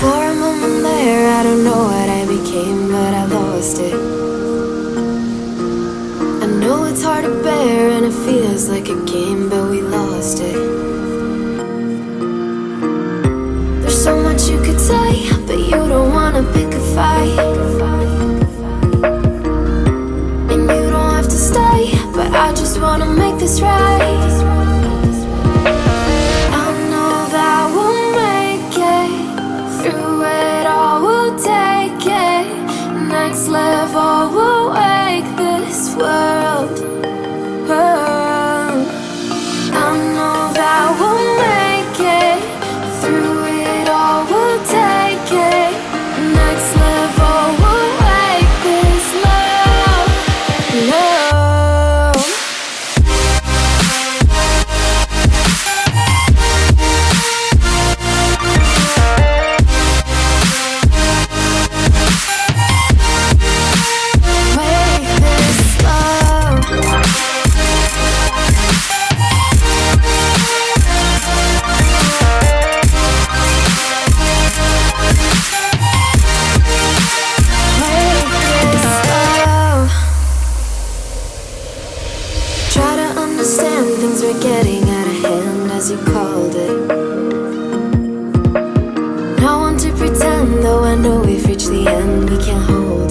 For a moment there, I don't know what I became, but I lost it. I know it's hard to bear and it feels like a game, but we lost it. There's so much you could say, but you don't wanna pick a fight. And you don't have to stay, but I just wanna make this right. I know that we'll make it through it all, we'll take it. Next level, we'll wake this world. I know that we'll make it through it all, we'll take it. Next level, we'll wake this love. Try to understand things were getting out of hand, as you called it. No one to pretend, though I know we've reached the end, we can't hold